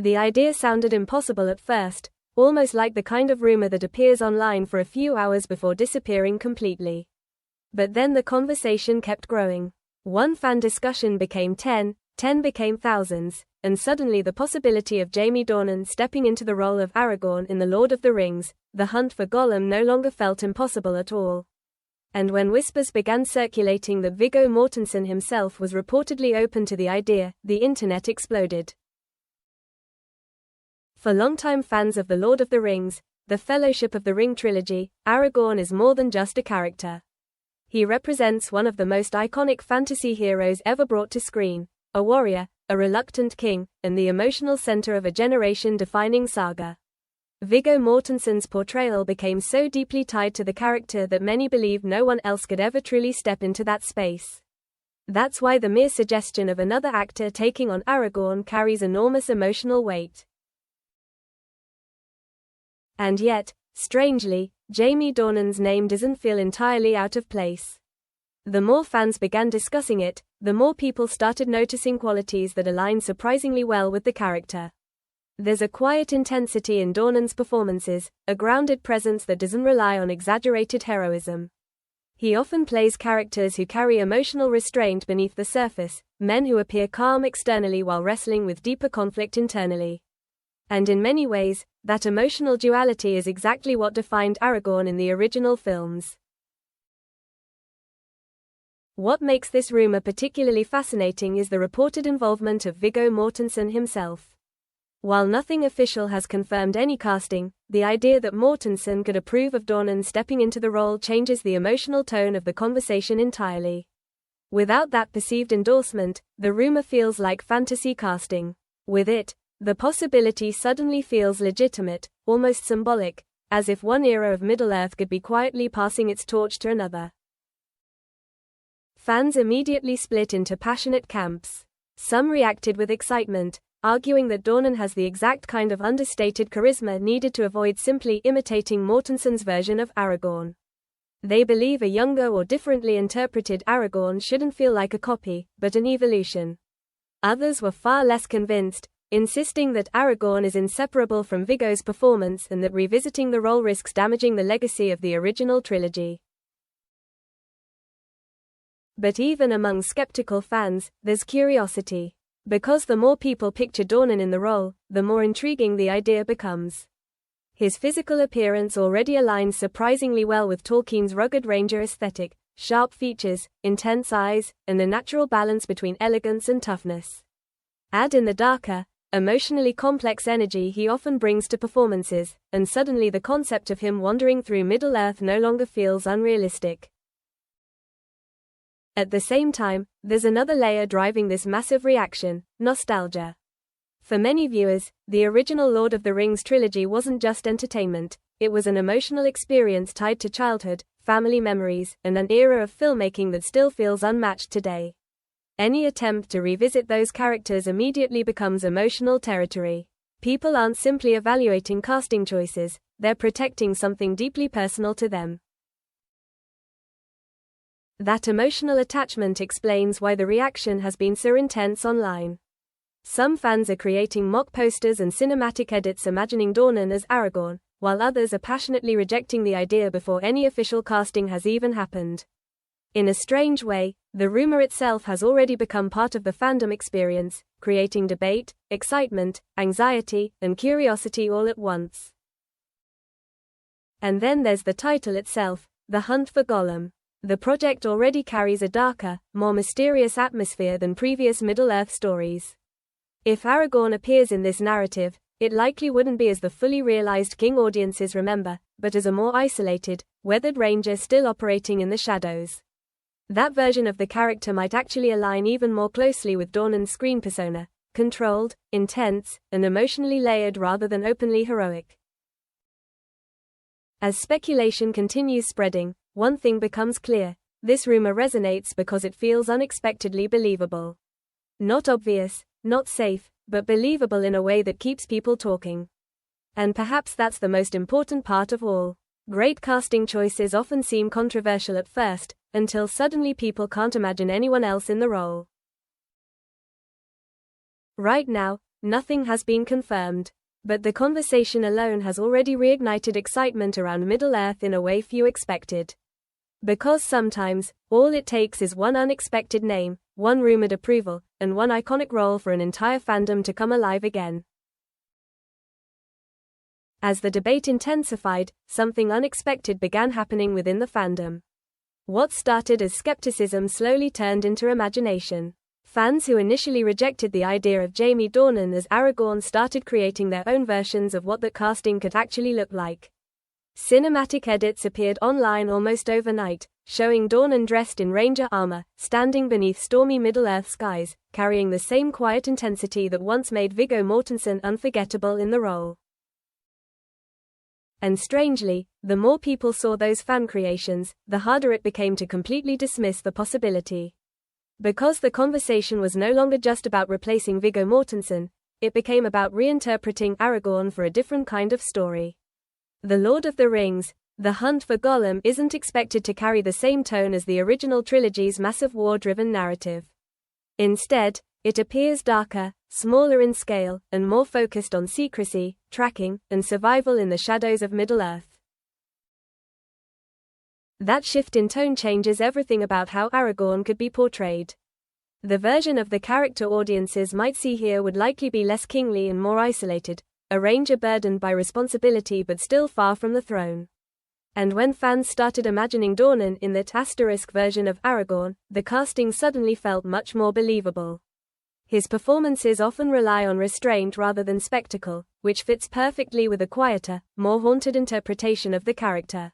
The idea sounded impossible at first, almost like the kind of rumor that appears online for a few hours before disappearing completely. But then the conversation kept growing. One fan discussion became 10 became thousands, and suddenly the possibility of Jamie Dornan stepping into the role of Aragorn in The Lord of the Rings, The Hunt for Gollum, no longer felt impossible at all. And when whispers began circulating that Viggo Mortensen himself was reportedly open to the idea, the internet exploded. For longtime fans of The Lord of the Rings, the Fellowship of the Ring trilogy, Aragorn is more than just a character. He represents one of the most iconic fantasy heroes ever brought to screen, a warrior, a reluctant king, and the emotional center of a generation-defining saga. Viggo Mortensen's portrayal became so deeply tied to the character that many believe no one else could ever truly step into that space. That's why the mere suggestion of another actor taking on Aragorn carries enormous emotional weight. And yet, strangely, Jamie Dornan's name doesn't feel entirely out of place. The more fans began discussing it, the more people started noticing qualities that align surprisingly well with the character. There's a quiet intensity in Dornan's performances, a grounded presence that doesn't rely on exaggerated heroism. He often plays characters who carry emotional restraint beneath the surface, men who appear calm externally while wrestling with deeper conflict internally. And in many ways, that emotional duality is exactly what defined Aragorn in the original films. What makes this rumor particularly fascinating is the reported involvement of Viggo Mortensen himself. While nothing official has confirmed any casting, the idea that Mortensen could approve of Dornan stepping into the role changes the emotional tone of the conversation entirely. Without that perceived endorsement, the rumor feels like fantasy casting. With it, the possibility suddenly feels legitimate, almost symbolic, as if one era of Middle-earth could be quietly passing its torch to another. Fans immediately split into passionate camps. Some reacted with excitement, arguing that Dornan has the exact kind of understated charisma needed to avoid simply imitating Mortensen's version of Aragorn. They believe a younger or differently interpreted Aragorn shouldn't feel like a copy, but an evolution. Others were far less convinced, insisting that Aragorn is inseparable from Viggo's performance and that revisiting the role risks damaging the legacy of the original trilogy. But even among skeptical fans, there's curiosity. Because the more people picture Dornan in the role, the more intriguing the idea becomes. His physical appearance already aligns surprisingly well with Tolkien's rugged ranger aesthetic, sharp features, intense eyes, and a natural balance between elegance and toughness. Add in the darker, emotionally complex energy he often brings to performances, and suddenly the concept of him wandering through Middle-earth no longer feels unrealistic. At the same time, there's another layer driving this massive reaction: nostalgia. For many viewers, the original Lord of the Rings trilogy wasn't just entertainment, it was an emotional experience tied to childhood, family memories, and an era of filmmaking that still feels unmatched today. Any attempt to revisit those characters immediately becomes emotional territory. People aren't simply evaluating casting choices, they're protecting something deeply personal to them. That emotional attachment explains why the reaction has been so intense online. Some fans are creating mock posters and cinematic edits imagining Dornan as Aragorn, while others are passionately rejecting the idea before any official casting has even happened. In a strange way, the rumor itself has already become part of the fandom experience, creating debate, excitement, anxiety, and curiosity all at once. And then there's the title itself, The Hunt for Gollum. The project already carries a darker, more mysterious atmosphere than previous Middle-earth stories. If Aragorn appears in this narrative, it likely wouldn't be as the fully realized king audiences remember, but as a more isolated, weathered ranger still operating in the shadows. That version of the character might actually align even more closely with Dornan's screen persona, controlled, intense, and emotionally layered rather than openly heroic. As speculation continues spreading, one thing becomes clear: this rumor resonates because it feels unexpectedly believable. Not obvious, not safe, but believable in a way that keeps people talking. And perhaps that's the most important part of all. Great casting choices often seem controversial at first, until suddenly people can't imagine anyone else in the role. Right now, nothing has been confirmed. But the conversation alone has already reignited excitement around Middle-earth in a way few expected. Because sometimes, all it takes is one unexpected name, one rumored approval, and one iconic role for an entire fandom to come alive again. As the debate intensified, something unexpected began happening within the fandom. What started as skepticism slowly turned into imagination. Fans who initially rejected the idea of Jamie Dornan as Aragorn started creating their own versions of what that casting could actually look like. Cinematic edits appeared online almost overnight, showing Dornan dressed in ranger armor, standing beneath stormy Middle-earth skies, carrying the same quiet intensity that once made Viggo Mortensen unforgettable in the role. And strangely, the more people saw those fan creations, the harder it became to completely dismiss the possibility. Because the conversation was no longer just about replacing Viggo Mortensen, it became about reinterpreting Aragorn for a different kind of story. The Lord of the Rings, The Hunt for Gollum isn't expected to carry the same tone as the original trilogy's massive war-driven narrative. Instead, it appears darker, smaller in scale, and more focused on secrecy, tracking, and survival in the shadows of Middle-earth. That shift in tone changes everything about how Aragorn could be portrayed. The version of the character audiences might see here would likely be less kingly and more isolated, a ranger burdened by responsibility but still far from the throne. And when fans started imagining Dornan in that asterisk version of Aragorn, the casting suddenly felt much more believable. His performances often rely on restraint rather than spectacle, which fits perfectly with a quieter, more haunted interpretation of the character.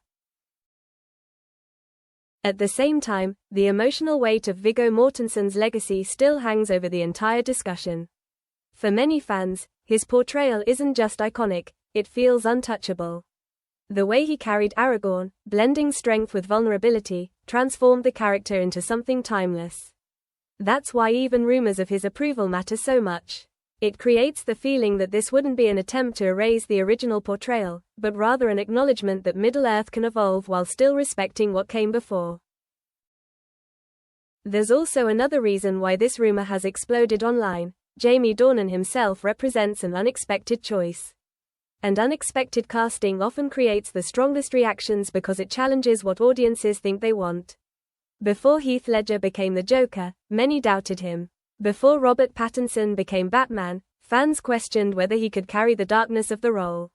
At the same time, the emotional weight of Viggo Mortensen's legacy still hangs over the entire discussion. For many fans, his portrayal isn't just iconic, it feels untouchable. The way he carried Aragorn, blending strength with vulnerability, transformed the character into something timeless. That's why even rumors of his approval matter so much. It creates the feeling that this wouldn't be an attempt to erase the original portrayal, but rather an acknowledgement that Middle-earth can evolve while still respecting what came before. There's also another reason why this rumor has exploded online. Jamie Dornan himself represents an unexpected choice. And unexpected casting often creates the strongest reactions because it challenges what audiences think they want. Before Heath Ledger became the Joker, many doubted him. Before Robert Pattinson became Batman, fans questioned whether he could carry the darkness of the role.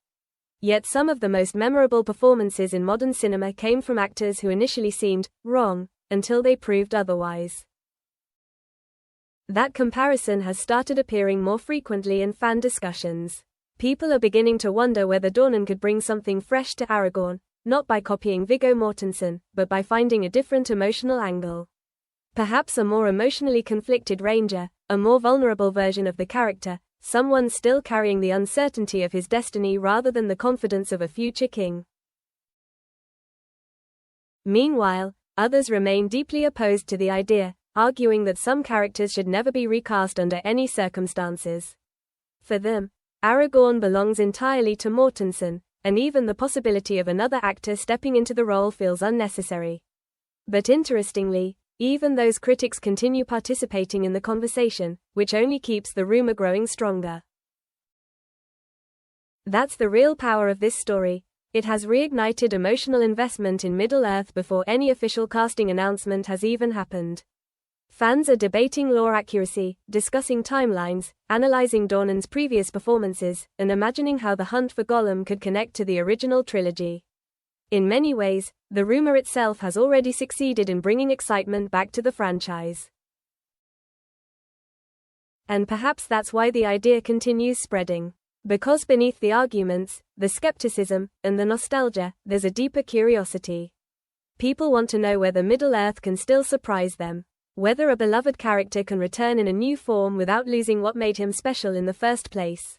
Yet some of the most memorable performances in modern cinema came from actors who initially seemed wrong, until they proved otherwise. That comparison has started appearing more frequently in fan discussions. People are beginning to wonder whether Dornan could bring something fresh to Aragorn, not by copying Viggo Mortensen, but by finding a different emotional angle. Perhaps a more emotionally conflicted ranger, a more vulnerable version of the character, someone still carrying the uncertainty of his destiny rather than the confidence of a future king. Meanwhile, others remain deeply opposed to the idea, arguing that some characters should never be recast under any circumstances. For them, Aragorn belongs entirely to Mortensen, and even the possibility of another actor stepping into the role feels unnecessary. But interestingly, even those critics continue participating in the conversation, which only keeps the rumor growing stronger. That's the real power of this story. It has reignited emotional investment in Middle-earth before any official casting announcement has even happened. Fans are debating lore accuracy, discussing timelines, analyzing Dornan's previous performances, and imagining how the hunt for Gollum could connect to the original trilogy. In many ways, the rumor itself has already succeeded in bringing excitement back to the franchise. And perhaps that's why the idea continues spreading. Because beneath the arguments, the skepticism, and the nostalgia, there's a deeper curiosity. People want to know whether Middle-earth can still surprise them. Whether a beloved character can return in a new form without losing what made him special in the first place.